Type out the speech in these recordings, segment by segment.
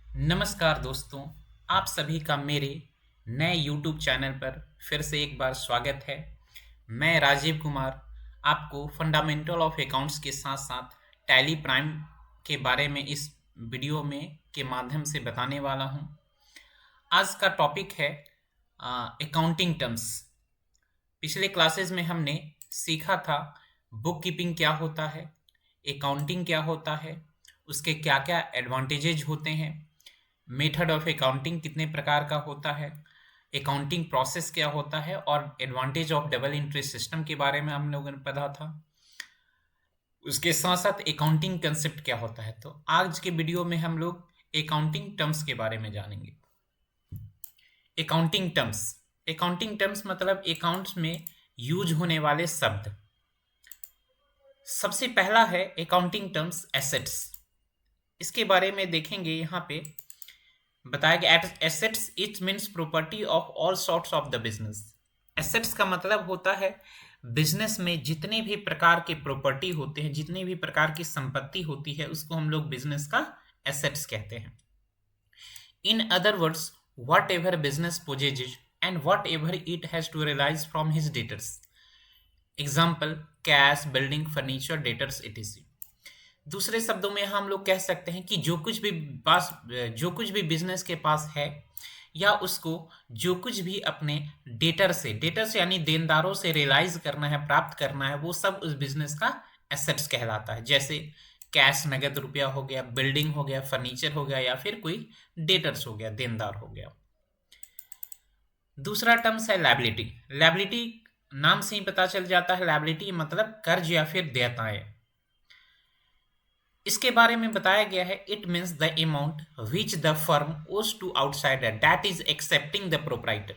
नमस्कार दोस्तों, आप सभी का मेरे नए YouTube चैनल पर फिर से एक बार स्वागत है। मैं राजीव कुमार आपको फंडामेंटल ऑफ अकाउंट्स के साथ साथ टैली प्राइम के बारे में इस वीडियो में के माध्यम से बताने वाला हूं। आज का टॉपिक है अकाउंटिंग टर्म्स। पिछले क्लासेस में हमने सीखा था बुक कीपिंग क्या होता है, अकाउंटिंग क्या होता है, उसके क्या क्या एडवांटेजेज होते हैं, मेथड ऑफ अकाउंटिंग कितने प्रकार का होता है, अकाउंटिंग प्रोसेस क्या होता है और advantage of double entry system के बारे में हम लोगों ने पढ़ा था। उसके साथ साथ अकाउंटिंग कंसेप्ट क्या होता है। तो आज के वीडियो में हम लोग अकाउंटिंग टर्म्स के बारे में जानेंगे। अकाउंटिंग टर्म्स, अकाउंटिंग टर्म्स मतलब अकाउंट्स में यूज होने वाले शब्द। सबसे पहला है अकाउंटिंग टर्म्स एसेट्स। इसके बारे में देखेंगे यहाँ पे बताया कि assets it means property of all sorts of the business. Assets का मतलब होता है बिजनेस में जितने भी प्रकार के प्रॉपर्टी होते हैं, जितने भी प्रकार की संपत्ति होती है, उसको हम लोग बिजनेस का एसेट्स कहते हैं। In other words, what ever business possesses and whatever it has to realize from his debtors. Example cash, building, furniture, debtors etc. दूसरे शब्दों में हम लोग कह सकते हैं कि जो कुछ भी बिजनेस के पास है या उसको जो कुछ भी अपने डेटर से यानी देनदारों से रियलाइज करना है, प्राप्त करना है, वो सब उस बिजनेस का एसेट्स कहलाता है। जैसे कैश नगद रुपया हो गया, बिल्डिंग हो गया, फर्नीचर हो गया या फिर कोई डेटर्स हो गया, देनदार हो गया। दूसरा टर्म्स है लायबिलिटी। लायबिलिटी नाम से ही पता चल जाता है, लायबिलिटी मतलब कर्ज या फिर देयताएं। इसके बारे में बताया गया है it means the amount which the firm owes to outsider that is excepting the proprietor.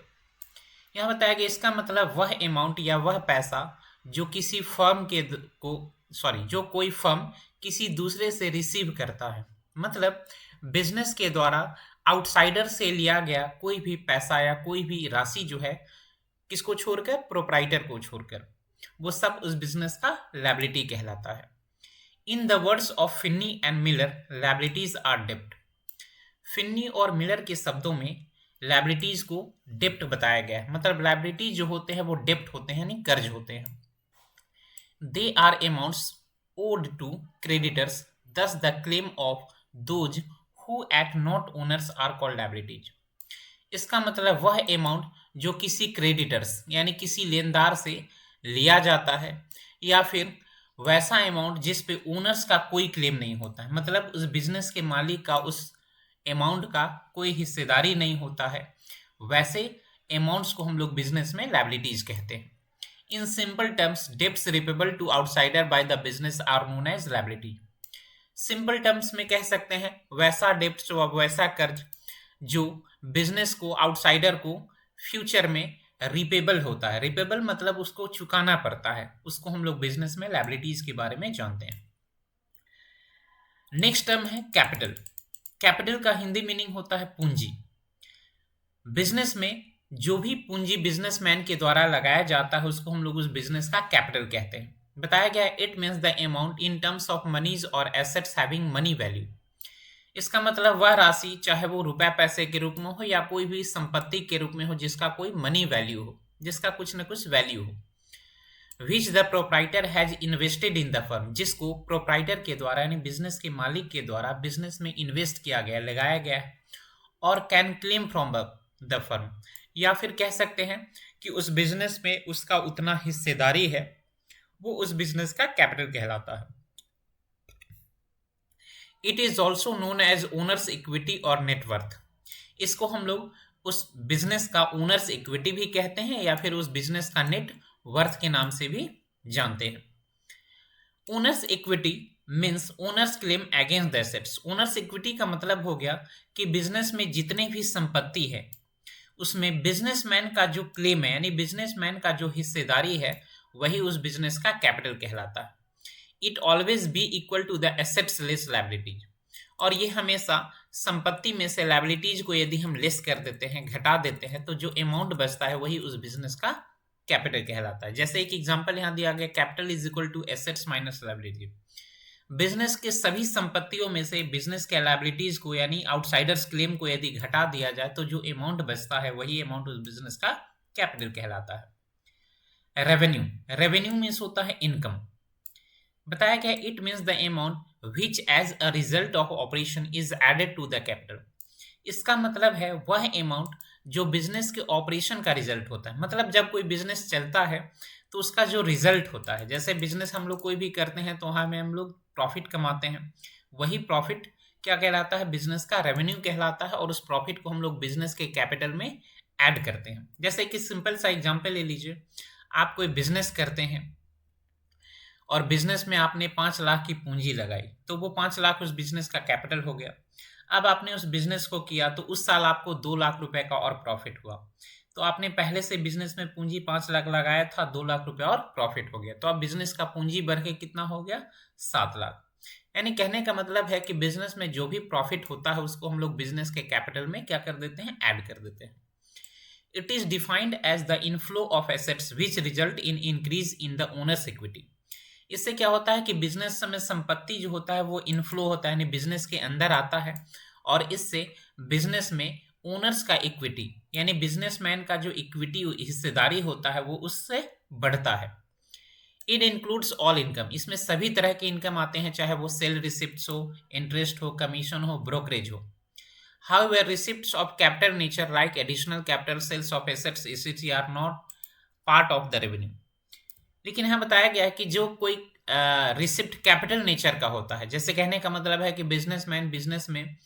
यहाँ बताया गया इसका मतलब वह अमाउंट या वह पैसा जो किसी फर्म के को जो कोई फर्म किसी दूसरे से रिसीव करता है। मतलब बिजनेस के द्वारा आउटसाइडर से लिया गया कोई भी पैसा या कोई भी राशि जो है, किसको छोड़कर, प्रोप्राइटर को छोड़कर, वो सब उस बिजनेस का लायबिलिटी कहलाता है। In the words of Finney and Miller, liabilities are डेप्ट। फिन्नी और मिलर के शब्दों में लायबिलिटीज को डेप्ट बताया गया है। मतलब लायबिलिटी जो होते हैं वो डेप्ट होते हैं यानी कर्ज होते हैं। They are amounts owed to creditors, thus the claim of those who at not owners are called liabilities। इसका मतलब वह अमाउंट जो किसी क्रेडिटर्स यानी किसी लेनदार से लिया जाता है या फिर वैसा अमाउंट जिस पे ओनर्स का कोई क्लेम नहीं होता है, मतलब उस बिजनेस के मालिक का उस अमाउंट का कोई हिस्सेदारी नहीं होता है, वैसे अमाउंट्स को हम लोग बिजनेस में लायबिलिटीज कहते हैं। In simple terms, debts repayable to outsider by the business are known as liability. Simple terms में कह सकते हैं वैसा डेब्ट, वैसा कर्ज जो बिजनेस को, आउटसाइडर को फ्यूचर में रिपेबल होता है। रिपेबल मतलब उसको चुकाना पड़ता है, उसको हम लोग बिजनेस में लायबिलिटीज के बारे में जानते हैं। नेक्स्ट टर्म है कैपिटल। कैपिटल का हिंदी मीनिंग होता है पूंजी। बिजनेस में जो भी पूंजी बिजनेसमैन के द्वारा लगाया जाता है उसको हम लोग उस बिजनेस का कैपिटल कहते हैं। बताया गया है it means the amount in terms of monies और एसेट्स हैविंग मनी वैल्यू। इसका मतलब वह राशि, चाहे वो रुपए पैसे के रूप में हो या कोई भी संपत्ति के रूप में हो, जिसका कोई मनी वैल्यू हो, जिसका कुछ न कुछ वैल्यू हो। विच the proprietor has invested in the firm, जिसको प्रोप्राइटर के द्वारा यानी बिजनेस के मालिक के द्वारा बिजनेस में इन्वेस्ट किया गया, लगाया गया है। और can claim from the firm, या फिर कह सकते हैं कि उस बिजनेस में उसका उतना हिस्सेदारी है, वो उस बिजनेस का कैपिटल कहलाता है। It is also known as owners equity और नेटवर्थ। इसको हम लोग उस बिजनेस का ओनर्स इक्विटी भी कहते हैं या फिर उस बिजनेस का नेट वर्थ के नाम से भी जानते हैं। Owners equity means owners claim against the assets. Owners equity का मतलब हो गया कि बिजनेस में जितने भी संपत्ति है उसमें बिजनेसमैन का जो क्लेम है यानी बिजनेसमैन का जो हिस्सेदारी है वही उस बिजनेस का कैपिटल कहलाता है। It always be equal to the assets less liabilities. और ये हमेशा संपत्ति में से लायबिलिटीज को यदि हम लेस कर देते हैं, घटा देते हैं, तो जो अमाउंट बचता है वही उस बिजनेस का कैपिटल कहलाता है। जैसे एक एग्जांपल यहाँ दिया गया, capital is equal to assets minus liability. Business के सभी संपत्तियों में से बिजनेस के लायबिलिटीज को यानी आउटसाइडर्स क्लेम को यदि घटा दिया जाए तो जो अमाउंट बचता है वही अमाउंट उस बिजनेस का कैपिटल कहलाता है। रेवेन्यू, रेवेन्यू मीन्स होता है इनकम। बताया गया it means the amount which as a result of operation is added to the capital. इसका मतलब है वह अमाउंट जो बिजनेस के ऑपरेशन का रिजल्ट होता है। मतलब जब कोई बिजनेस चलता है तो उसका जो रिजल्ट होता है, जैसे बिजनेस हम लोग कोई भी करते हैं तो हमें हम लोग प्रॉफिट कमाते हैं, वही प्रॉफिट क्या कहलाता है, बिजनेस का रेवेन्यू कहलाता है। और उस प्रॉफिट को हम लोग बिजनेस के कैपिटल में ऐड करते हैं। जैसे कि सिंपल सा एग्जांपल ले लीजिए, आप कोई बिजनेस करते हैं और बिजनेस में आपने 5 लाख की पूंजी लगाई, तो वो 5 लाख उस बिजनेस का कैपिटल हो गया। अब आपने उस बिजनेस को किया तो उस साल आपको 2 लाख रुपए का और प्रॉफिट हुआ। तो आपने पहले से बिजनेस में पूंजी 5 लाख लगाया था, 2 लाख रुपए और प्रॉफिट हो गया, तो अब बिजनेस का पूंजी बढ़ के कितना हो गया, 7 लाख। यानी कहने का मतलब है कि बिजनेस में जो भी प्रॉफिट होता है उसको हम लोग बिजनेस के कैपिटल में क्या कर देते हैं, ऐड कर देते हैं। It is defined as the inflow of assets which result in increase in the owners equity. इससे क्या होता है कि बिजनेस में संपत्ति जो होता है वो इनफ्लो होता है, यानी बिजनेस के अंदर आता है, और इससे बिजनेस में ओनर्स का इक्विटी यानी बिजनेसमैन का जो इक्विटी हिस्सेदारी होता है वो उससे बढ़ता है। इट इंक्लूड्स ऑल इनकम, इसमें सभी तरह के इनकम आते हैं, चाहे वो सेल रिसिप्ट हो, इंटरेस्ट हो, कमीशन हो, ब्रोकरेज हो। However, receipts of capital nature like additional capital sales of assets etc are not part of the revenue। लेकिन यहाँ बताया गया है कि जो कोई रिसिप्ट कैपिटल नेचर का होता है, जैसे कहने का मतलब है कि बिजनेसमैन बिजनेस में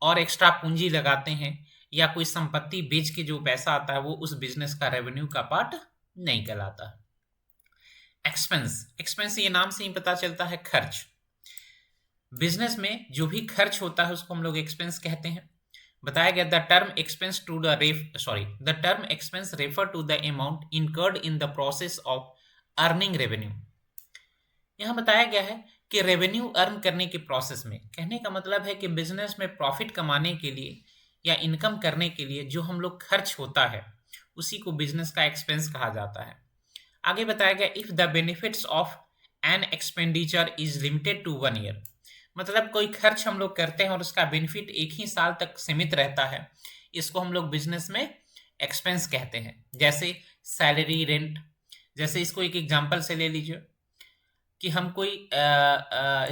और एक्स्ट्रा पूंजी लगाते हैं या कोई संपत्ति बेच के जो पैसा आता है वो उस बिजनेस का रेवेन्यू का पार्ट नहीं कहलाता है। एक्सपेंस, एक्सपेंस ये नाम से ही पता चलता है खर्च। बिजनेस में जो भी खर्च होता है उसको हम लोग एक्सपेंस कहते हैं। बताया गया the term expense refer to the amount incurred in the process of earning revenue. यहाँ बताया गया है कि रेवेन्यू अर्न करने के प्रोसेस में, कहने का मतलब है कि बिजनेस में प्रॉफिट कमाने के लिए या इनकम करने के लिए जो हम लोग खर्च होता है उसी को बिजनेस का एक्सपेंस कहा जाता है। आगे बताया गया if the benefits of an expenditure is limited to 1 year. मतलब कोई खर्च हम लोग करते हैं और उसका बेनिफिट एक ही साल तक सीमित रहता है, इसको हम लोग बिजनेस में एक्सपेंस कहते हैं। जैसे सैलरी, रेंट। जैसे इसको एक एग्जांपल से ले लीजिए कि हम कोई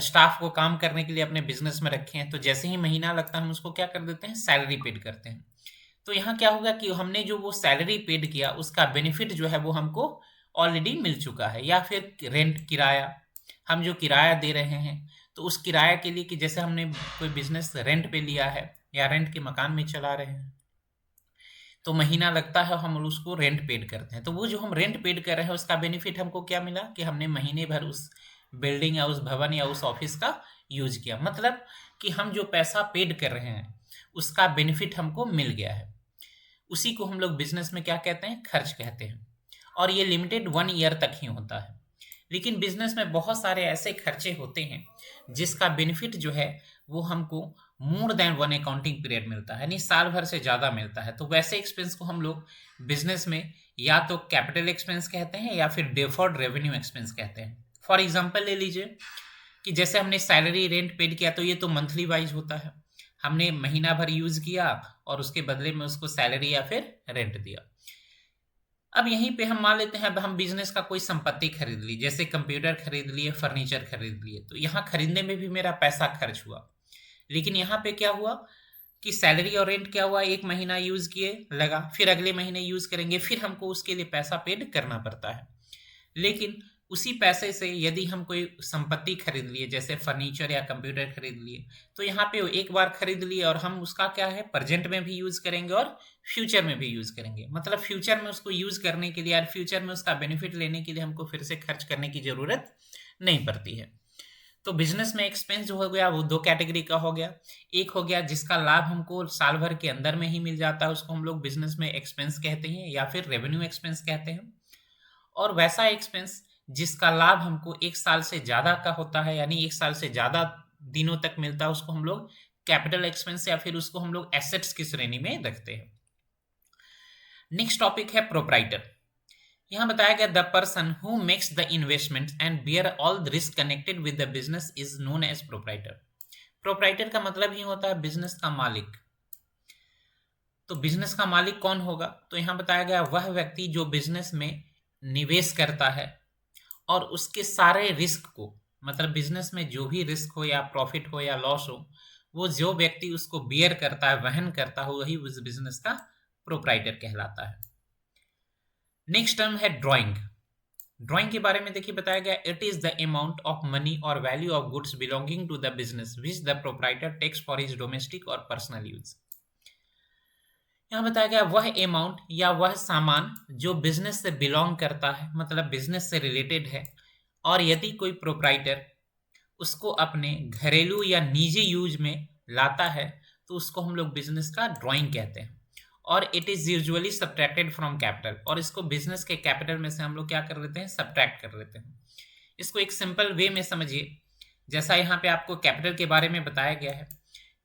स्टाफ को काम करने के लिए अपने बिजनेस में रखे हैं, तो जैसे ही महीना लगता है हम उसको क्या कर देते हैं, सैलरी पेड करते हैं। तो यहाँ क्या होगा कि हमने जो वो सैलरी पेड किया उसका बेनिफिट जो है वो हमको ऑलरेडी मिल चुका है। या फिर रेंट, किराया, हम जो किराया दे रहे हैं तो उस किराया के लिए कि जैसे हमने कोई बिजनेस रेंट पे लिया है या रेंट के मकान में चला रहे हैं तो महीना लगता है, हम उसको रेंट पेड करते हैं। तो वो जो हम रेंट पेड कर रहे हैं उसका बेनिफिट हमको क्या मिला कि हमने महीने भर उस बिल्डिंग या उस भवन या उस ऑफिस का यूज किया। मतलब कि हम जो पैसा पेड कर रहे हैं उसका बेनिफिट हमको मिल गया है। उसी को हम लोग बिजनेस में क्या कहते हैं, खर्च कहते हैं। और ये लिमिटेड 1 ईयर तक ही होता है। लेकिन बिजनेस में बहुत सारे ऐसे खर्चे होते हैं जिसका बेनिफिट जो है वो हमको मोर देन 1 अकाउंटिंग पीरियड मिलता है, यानी साल भर से ज़्यादा मिलता है। तो वैसे एक्सपेंस को हम लोग बिजनेस में या तो कैपिटल एक्सपेंस कहते हैं या फिर डेफर्ड रेवेन्यू एक्सपेंस कहते हैं। फॉर एग्जांपल ले लीजिए कि जैसे हमने सैलरी, रेंट पेड किया तो ये तो मंथली वाइज होता है, हमने महीना भर यूज किया और उसके बदले में उसको सैलरी या फिर रेंट दिया। अब यहीं पे हम मान लेते हैं अब हम बिजनेस का कोई संपत्ति खरीद ली, जैसे कंप्यूटर खरीद लिए, फर्नीचर खरीद लिए, तो यहाँ खरीदने में भी मेरा पैसा खर्च हुआ। लेकिन यहाँ पे क्या हुआ कि सैलरी और रेंट क्या हुआ, एक महीना यूज किए लगा, फिर अगले महीने यूज करेंगे, फिर हमको उसके लिए पैसा पेड करना पड़ता है। लेकिन उसी पैसे से यदि हम कोई संपत्ति खरीद लिए, जैसे फर्नीचर या कंप्यूटर खरीद लिए, तो यहाँ पे एक बार खरीद लिए और हम उसका क्या है, प्रेजेंट में भी यूज करेंगे और फ्यूचर में भी यूज करेंगे। मतलब फ्यूचर में उसको यूज करने के लिए और फ्यूचर में उसका बेनिफिट लेने के लिए हमको फिर से खर्च करने की जरूरत नहीं पड़ती है। तो बिजनेस में एक्सपेंस जो हो गया वो 2 कैटेगरी का हो गया। एक हो गया जिसका लाभ हमको साल भर के अंदर में ही मिल जाता है, उसको हम लोग बिजनेस में एक्सपेंस कहते हैं या फिर रेवेन्यू एक्सपेंस कहते हैं। और वैसा एक्सपेंस जिसका लाभ हमको 1 साल से ज़्यादा का होता है, यानी 1 साल से ज़्यादा दिनों तक मिलता है, उसको हम लोग कैपिटल एक्सपेंस या फिर उसको हम लोग एसेट्स की श्रेणी में रखते हैं। नेक्स्ट टॉपिक है प्रोप्राइटर। यहाँ बताया गया the person who makes the investment and bear all the risk connected with the business is known as proprietor. Proprietor का मतलब ही होता है बिजनेस का मालिक। तो बिजनेस का मालिक कौन होगा? तो यहाँ बताया गया वह व्यक्ति जो बिजनेस में निवेश करता है और उसके सारे रिस्क को, मतलब बिजनेस में जो भी रिस्क हो या प्रॉफिट हो या लॉस हो, वो जो व्यक्ति उसको बियर करता है, वहन करता है, वही उस बिजनेस का प्रोप्राइटर कहलाता है। नेक्स्ट टर्म है ड्राइंग। ड्राइंग के बारे में देखिए बताया गया it is the amount of money और value of goods belonging to the business which the proprietor takes for his domestic और पर्सनल यूज। यहाँ बताया गया वह अमाउंट या वह सामान जो बिजनेस से बिलोंग करता है, मतलब बिजनेस से रिलेटेड है, और यदि कोई प्रोप्राइटर उसको अपने घरेलू या निजी यूज में लाता है तो उसको हम लोग बिजनेस का ड्राइंग कहते हैं। और it is usually subtracted from capital, और इसको बिजनेस के कैपिटल में से हम लोग क्या कर लेते हैं? सब्ट्रैक्ट कर लेते हैं। इसको एक सिंपल वे में समझिए, जैसा यहाँ पे आपको कैपिटल के बारे में बताया गया है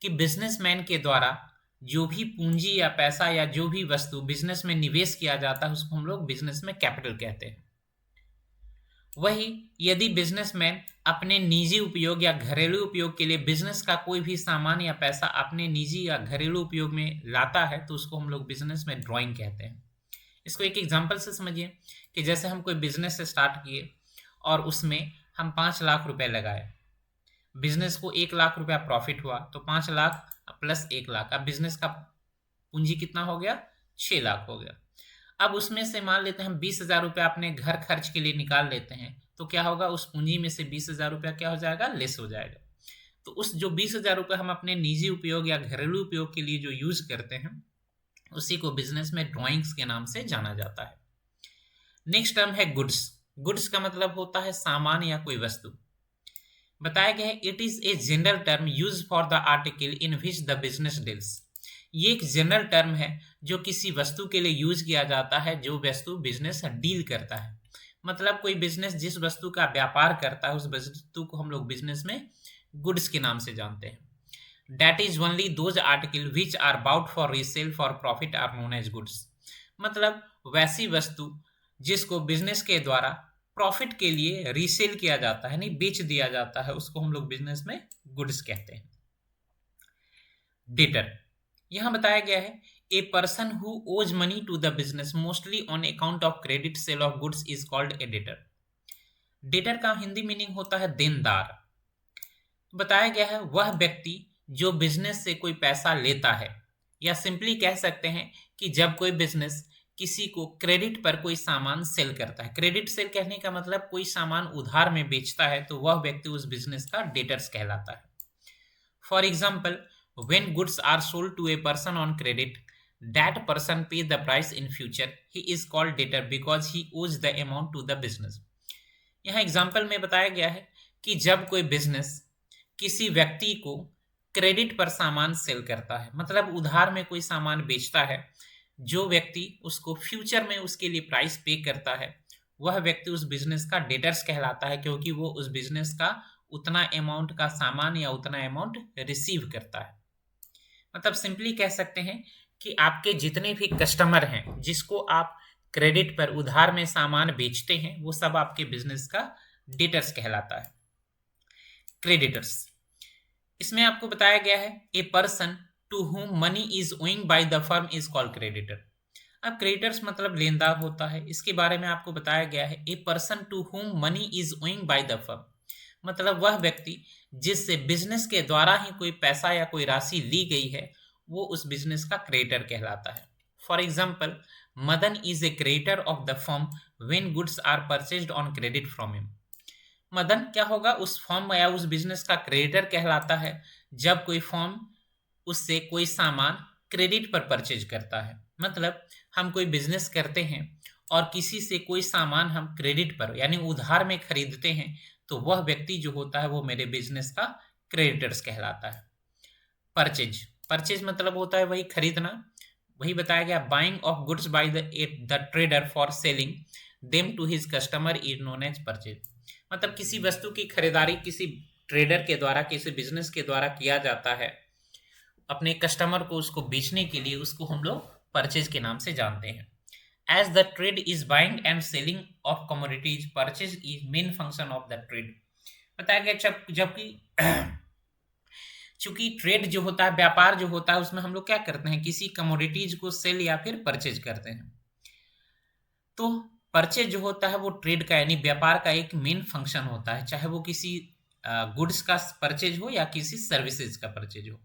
कि बिजनेसमैन के द्वारा जो भी पूंजी या पैसा या जो भी वस्तु बिजनेस में निवेश किया जाता है उसको हम लोग बिजनेस में कैपिटल कहते हैं। वही यदि बिजनेसमैन अपने निजी उपयोग या घरेलू उपयोग के लिए बिजनेस का कोई भी सामान या पैसा अपने निजी या घरेलू उपयोग में लाता है तो उसको हम लोग बिजनेस में ड्राइंग कहते हैं। इसको एक एग्जांपल से समझिए कि जैसे हम कोई बिजनेस स्टार्ट किए और उसमें हम 5 लाख रुपए लगाए, बिजनेस को 1 लाख रुपया प्रॉफिट हुआ, तो 5 लाख प्लस 1 लाख, अब बिजनेस का पूंजी कितना हो गया? 6 लाख हो गया। अब उसमें से मान लेते हैं हम 20,000 रुपया अपने घर खर्च के लिए निकाल लेते हैं, तो क्या होगा? उस पूंजी में से 20,000 रुपया क्या हो जाएगा? लेस हो जाएगा। तो उस जो 20,000 रुपया हम अपने निजी उपयोग या घरेलू उपयोग के लिए जो यूज करते हैं उसी को बिजनेस में ड्राइंग्स के नाम से जाना जाता है। नेक्स्ट टर्म है गुड्स। गुड्स का मतलब होता है सामान या कोई वस्तु। बताया गया है it is a general term use for the article in which the business deals. ये एक जनरल टर्म है जो किसी वस्तु के लिए यूज किया जाता है जो वस्तु बिजनेस डील करता है। मतलब कोई बिजनेस जिस वस्तु का व्यापार करता है उस वस्तु को हम लोग बिजनेस में गुड्स के नाम से जानते हैं। That is only those article which are bought for resale for profit are known as goods. मतलब वैसी वस्तु जिसको बिजनेस के द्वारा प्रॉफिट के लिए रीसेल किया जाता है, नहीं बेच दिया जाता है, उसको हम लोग बिजनेस में गुड्स कहते हैं। डेटर, यहां बताया गया है a person who owes money to the business mostly on account of credit sale of goods is called a debtor. Debtor का हिंदी मीनिंग होता है देनदार। बताया गया है वह व्यक्ति जो बिजनेस से कोई पैसा लेता है, या सिंपली कह सकते हैं कि जब कोई बिजनेस किसी को क्रेडिट पर कोई सामान सेल करता है, क्रेडिट सेल कहने का मतलब कोई सामान उधार में बेचता है, तो वह व्यक्ति उस बिजनेस का डेटर्स कहलाता है। For example, when goods are sold to a person on credit, that person pays the price in future, he is called debtor because he owes the amount to the business। यहाँ example में बताया गया है कि जब कोई business किसी व्यक्ति को क्रेडिट पर सामान सेल करता है, मतलब उधार में कोई सामान बेचता है, जो व्यक्ति उसको फ्यूचर में उसके लिए प्राइस पे करता है, वह व्यक्ति उस बिजनेस का डेटर्स कहलाता है, क्योंकि वो उस बिजनेस का उतना अमाउंट का सामान या उतना अमाउंट रिसीव करता है। मतलब सिंपली कह सकते हैं कि आपके जितने भी कस्टमर हैं जिसको आप क्रेडिट पर उधार में सामान बेचते हैं, वो सब आपके बिजनेस का डेटर्स कहलाता है। क्रेडिटर्स, इसमें आपको बताया गया है a person to whom money is owing by the firm is called creditor. अब क्रेडिटर्स मतलब लेनदार होता है, इसके बारे में आपको बताया गया है a person to whom money is owing by the firm, मतलब वह व्यक्ति जिससे बिजनेस के द्वारा ही कोई पैसा या कोई राशि ली गई है वो उस बिजनेस का क्रेडिटर कहलाता है। For example, Madan is a creditor of the firm when goods are purchased on credit from him. Madan क्या होगा? उस फर्म या उस बिजनेस का क्रेडिटर कहलाता है जब कोई फर्म उससे कोई सामान क्रेडिट पर परचेज करता है। मतलब हम कोई बिजनेस करते हैं और किसी से कोई सामान हम क्रेडिट पर यानी उधार में खरीदते हैं, तो वह व्यक्ति जो होता है वो मेरे बिजनेस का क्रेडिटर्स कहलाता है। परचेज, परचेज मतलब होता है वही खरीदना, वही बताया गया buying of goods by the trader for selling them to his customer is known as purchase. मतलब किसी वस्तु की खरीदारी किसी ट्रेडर के द्वारा, किसी बिजनेस के द्वारा किया जाता है अपने कस्टमर को उसको बेचने के लिए, उसको हम लोग परचेज के नाम से जानते हैं। as the trade is buying and selling of commodities, purchase is main function of the trade। बताया गया जबकि चूंकि ट्रेड जो होता है, व्यापार जो होता है, उसमें हम लोग क्या करते हैं, किसी कमोडिटीज को सेल या फिर परचेज करते हैं। तो परचेज जो होता है वो ट्रेड का यानी व्यापार का एक मेन फंक्शन होता है, चाहे वो किसी गुड्स का परचेज हो या किसी सर्विसेज का परचेज हो।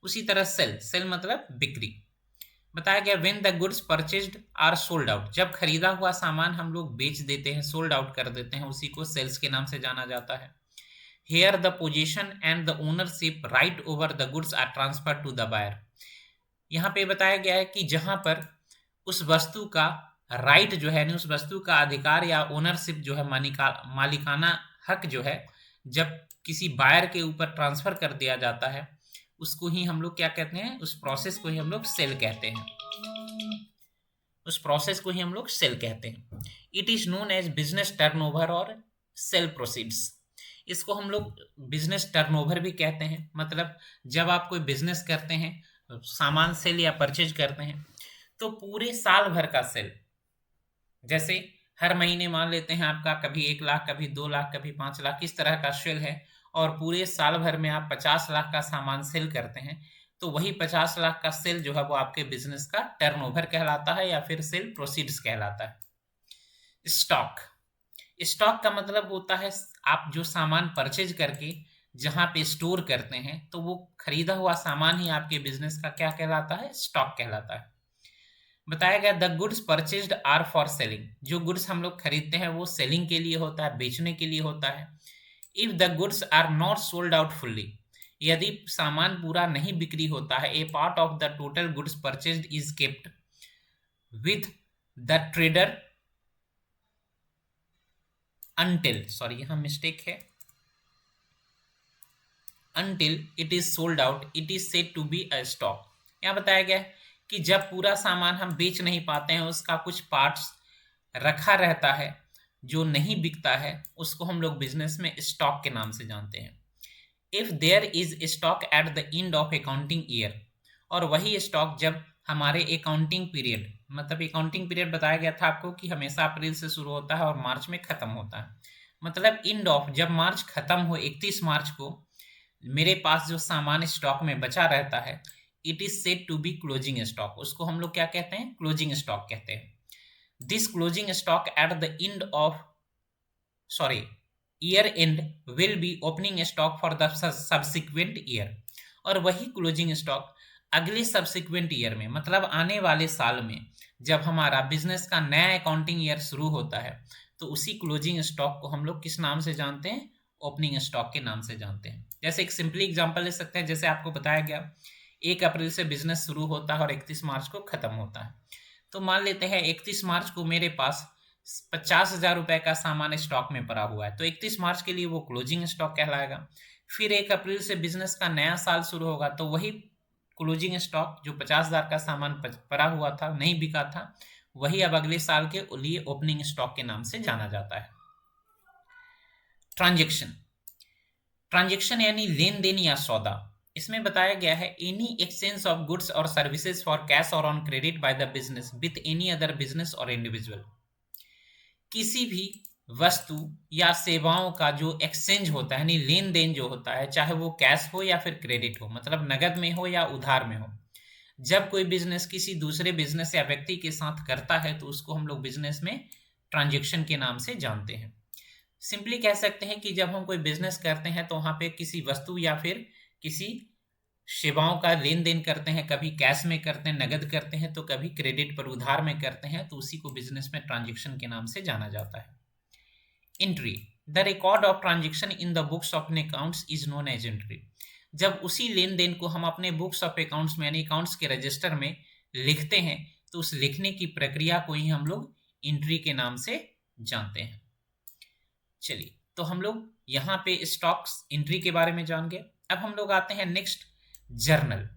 उसी तरह सेल, सेल मतलब बिक्री। बताया गया when the goods purchased are sold out, जब खरीदा हुआ सामान हम लोग बेच देते हैं, सोल्ड आउट कर देते हैं, उसी को सेल्स के नाम से जाना जाता है। Here the position and the ownership right over the goods are transfer to the buyer. यहाँ पे बताया गया है कि जहां पर उस वस्तु का राइट जो है, यानी उस वस्तु का अधिकार या ओनरशिप जो है, मालिकाना हक जो है, जब किसी बायर के ऊपर ट्रांसफर कर दिया जाता है, उसको ही हम लोग क्या कहते हैं, उस प्रोसेस को ही हम लोग सेल कहते हैं। उस प्रोसेस को ही हम लोग सेल कहते हैं। It is known as business turnover और सेल प्रोसीड्स। इसको हम लोग बिजनेस टर्नओवर भी कहते हैं। मतलब जब आप कोई बिजनेस करते हैं, सामान सेल या परचेज करते हैं, तो पूरे साल भर का सेल, जैसे हर महीने मान लेते हैं आपका कभी 1 लाख, कभी 2 लाख, कभी 5 लाख, इस तरह का सेल है, और पूरे साल भर में आप 50 लाख का सामान सेल करते हैं, तो वही 50 लाख का सेल जो है वो आपके बिजनेस का टर्नओवर कहलाता है या फिर सेल प्रोसीड्स कहलाता है। स्टॉक, स्टॉक का मतलब होता है आप जो सामान परचेज करके जहां पे स्टोर करते हैं, तो वो खरीदा हुआ सामान ही आपके बिजनेस का क्या कहलाता है, स्टॉक कहलाता है। बताया गया the goods purchased are for selling, जो गुड्स हम लोग खरीदते हैं वो सेलिंग के लिए होता है, बेचने के लिए होता है। If the goods are not sold out fully, यदि सामान पूरा नहीं बिक्री होता है, a part of the total goods purchased is kept with the trader until, sorry यहाँ मिस्टेक है, until it is sold out it is said to be a stock। यहाँ बताया गया है कि जब पूरा सामान हम बेच नहीं पाते हैं, उसका कुछ पार्ट्स रखा रहता है जो नहीं बिकता है, उसको हम लोग बिजनेस में स्टॉक के नाम से जानते हैं। If there is stock at the end of accounting year, और वही स्टॉक जब हमारे अकाउंटिंग पीरियड, मतलब अकाउंटिंग पीरियड बताया गया था आपको कि हमेशा अप्रैल से शुरू होता है और मार्च में खत्म होता है, मतलब एंड ऑफ, जब मार्च खत्म हो 31 मार्च को मेरे पास जो सामान स्टॉक में बचा रहता है, it is said to be closing stock, उसको हम लोग क्या कहते हैं, क्लोजिंग स्टॉक कहते हैं। This closing stock at the end of year and will be opening stock for the subsequent year, और वही क्लोजिंग स्टॉक अगले सब्सिक्वेंट ईयर में, मतलब आने वाले साल में जब हमारा बिजनेस का नया अकाउंटिंग ईयर शुरू होता है, तो उसी क्लोजिंग स्टॉक को हम लोग किस नाम से जानते हैं, ओपनिंग स्टॉक के नाम से जानते हैं। जैसे एक सिंपली एग्जांपल ले सकते हैं, जैसे आपको बताया गया 1 अप्रैल से बिजनेस शुरू होता है और 31 मार्च को खत्म होता है, तो मान लेते हैं 31 मार्च को मेरे पास 50,000 रुपए का सामान स्टॉक में पड़ा हुआ है, तो 31 मार्च के लिए वो क्लोजिंग स्टॉक कहलाएगा। फिर 1 अप्रैल से बिजनेस का नया साल शुरू होगा, तो वही क्लोजिंग स्टॉक जो 50,000 का सामान पड़ा हुआ था, नहीं बिका था, वही अब अगले साल के लिए ओपनिंग स्टॉक के नाम से जाना जाता है। ट्रांजैक्शन, ट्रांजैक्शन यानी लेन देन या सौदा। इसमें बताया गया है एनी एक्सचेंज ऑफ गुड्स और सर्विसेज फॉर कैश और on credit by the business with any other business और इंडिविजुअल। किसी भी वस्तु या सेवाओं का जो एक्सचेंज होता है, यानी लेन देन जो होता है, चाहे वो कैश हो या फिर क्रेडिट हो, मतलब नगद में हो या उधार में हो, जब कोई बिजनेस किसी दूसरे बिजनेस या व्यक्ति के साथ करता है, तो उसको हम लोग बिजनेस में ट्रांजैक्शन के नाम से जानते हैं। सिंपली कह सकते हैं कि जब हम कोई बिजनेस करते हैं, तो वहां पे किसी वस्तु या फिर किसी सेवाओं का लेन देन करते हैं, कभी कैश में करते हैं, नगद करते हैं, तो कभी क्रेडिट पर उधार में करते हैं, तो उसी को बिजनेस में ट्रांजैक्शन के नाम से जाना जाता है। Entry, the record of transaction in the books of accounts is known as entry. जब उसी लेन देन को हम अपने बुक्स ऑफ अकाउंट्स में, यानी अकाउंट्स के रजिस्टर में लिखते हैं, तो उस लिखने की प्रक्रिया को ही हम लोग एंट्री के नाम से जानते हैं। चलिए, तो हम लोग यहाँ पे स्टॉक्स एंट्री के बारे में जान गए। अब हम लोग आते हैं नेक्स्ट, जर्नल।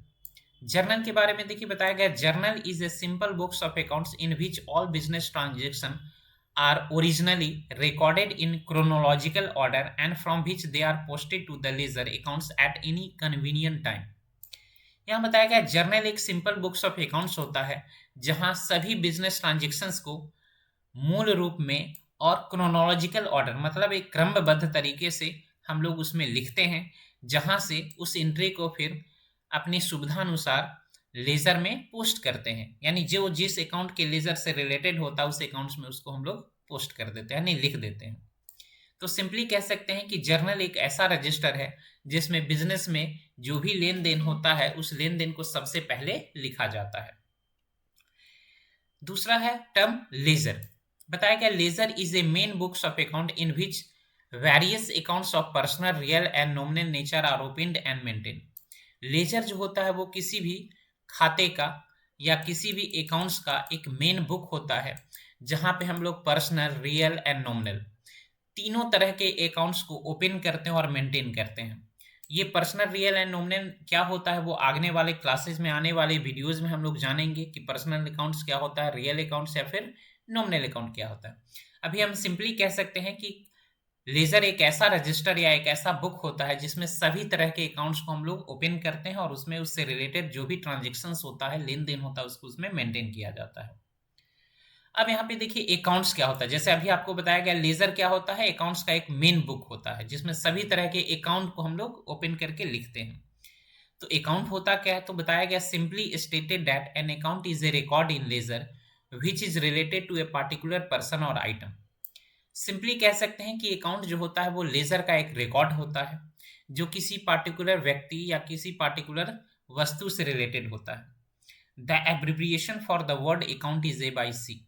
जर्नल के बारे में देखिए बताया गया, journal is a simple books of accounts in which all business transaction are originally recorded in chronological order and from which they are posted to the ledger accounts at any convenient time। यहाँ बताया गया journal एक simple books of accounts होता है जहाँ सभी business transactions को मूल रूप में और क्रोनोलॉजिकल ऑर्डर मतलब एक क्रमबद्ध तरीके से हम लोग उसमें लिखते हैं, जहाँ से उस एंट्री को फिर अपनी सुविधा अनुसार लेजर में पोस्ट करते हैं, यानी जो जिस अकाउंट के लेजर से रिलेटेड होता है उस अकाउंट्स में उसको हम लोग पोस्ट कर देते हैं, यानी लिख देते हैं। तो सिंपली कह सकते हैं कि जर्नल एक ऐसा रजिस्टर है जिसमें बिजनेस में जो भी लेन देन होता है उस लेन देन को सबसे पहले लिखा जाता है। दूसरा है टर्म लेजर। बताया गया ledger is a main books of account in which various accounts of personal real and nominal nature are opened and maintain. Ledger जो होता है वो किसी भी खाते का या किसी भी अकाउंट्स का एक मेन बुक होता है जहां पे हम लोग पर्सनल रियल एंड नॉमिनल तीनों तरह के अकाउंट्स को ओपन करते हैं और मेंटेन करते हैं। ये पर्सनल रियल एंड नॉमिनल क्या होता है वो आगने वाले क्लासेस में आने वाले वीडियोस में हम लोग जानेंगे कि पर्सनल अकाउंट्स क्या होता है, रियल अकाउंट्स या फिर नॉमिनल अकाउंट क्या होता है। अभी हम सिंपली कह सकते हैं कि लेजर एक ऐसा रजिस्टर या एक ऐसा बुक होता है जिसमें सभी तरह के अकाउंट्स को हम लोग ओपन करते हैं और उसमें उससे रिलेटेड जो भी ट्रांजेक्शन्स होता है, लेन देन होता है, उसको उसमें मेंटेन किया जाता है। अब यहाँ पे देखिए अकाउंट्स क्या होता है। जैसे अभी आपको बताया गया लेजर क्या होता है, अकाउंट्स का एक मेन बुक होता है जिसमें सभी तरह के अकाउंट को हम लोग ओपन करके लिखते हैं। तो अकाउंट होता क्या है, तो बताया गया simply stated that an account is a record in ledger which is related to a particular person और आइटम। सिंपली कह सकते हैं कि अकाउंट जो होता है वो लेजर का एक रिकॉर्ड होता है जो किसी पार्टिकुलर व्यक्ति या किसी पार्टिकुलर वस्तु से रिलेटेड होता है। The abbreviation for the word account is a by c,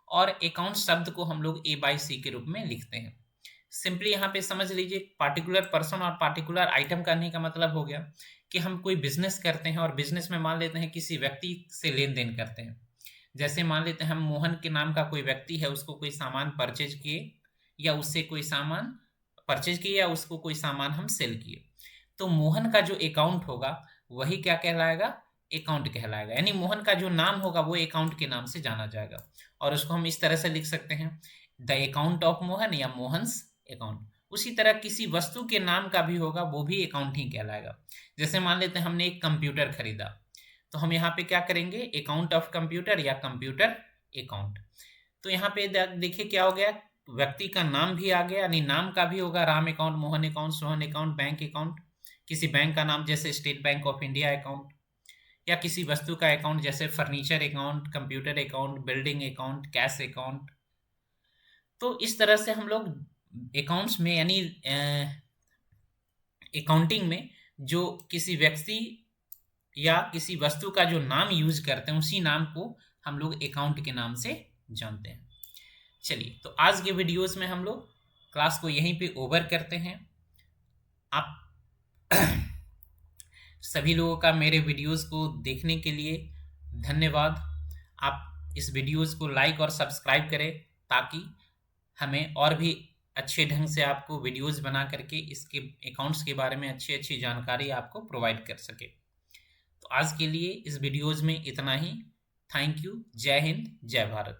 और अकाउंट शब्द को हम लोग ए बाई सी के रूप में लिखते हैं। सिंपली यहाँ पे समझ लीजिए पार्टिकुलर पर्सन और पार्टिकुलर आइटम करने का मतलब हो गया कि हम कोई बिजनेस करते हैं और बिजनेस में मान लेते हैं किसी व्यक्ति से लेन देन करते हैं। जैसे मान लेते हैं हम मोहन के नाम का कोई व्यक्ति है, उसको कोई सामान परचेज किए या उससे कोई सामान परचेज किए या उसको कोई सामान हम सेल किए, तो मोहन का जो अकाउंट होगा वही क्या कहलाएगा, अकाउंट कहलाएगा। यानी मोहन का जो नाम होगा वो अकाउंट के नाम से जाना जाएगा और उसको हम इस तरह से लिख सकते हैं द अकाउंट ऑफ मोहन या मोहन्स अकाउंट। उसी तरह किसी वस्तु के नाम का भी होगा वो भी अकाउंट ही कहलाएगा। जैसे मान लेते हैं हमने एक कंप्यूटर खरीदा, तो हम यहाँ पे क्या करेंगे, अकाउंट ऑफ कंप्यूटर या कंप्यूटर अकाउंट। तो यहाँ पे देखिए क्या हो गया, व्यक्ति का नाम भी आ गया, यानी नाम का भी होगा Ram account, Mohan account, Sohan account, bank account, किसी बैंक का नाम जैसे state bank of India account, या किसी वस्तु का अकाउंट जैसे furniture account, computer account, building account, cash account. तो इस तरह से हम लोग अकाउंट्स में यानी अकाउंटिंग में जो किसी व्यक्ति या किसी वस्तु का जो नाम यूज करते हैं उसी नाम को हम लोग अकाउंट के नाम से जानते हैं। चलिए, तो आज के वीडियोस में हम लोग क्लास को यहीं पे ओवर करते हैं। आप सभी लोगों का मेरे वीडियोस को देखने के लिए धन्यवाद। आप इस वीडियोस को लाइक और सब्सक्राइब करें ताकि हमें और भी अच्छे ढंग से आपको वीडियोस बना करके इसके अकाउंट्स के बारे में अच्छी अच्छी जानकारी आपको प्रोवाइड कर सके। तो आज के लिए इस वीडियोस में इतना ही। Thank you. जय हिंद, जय भारत।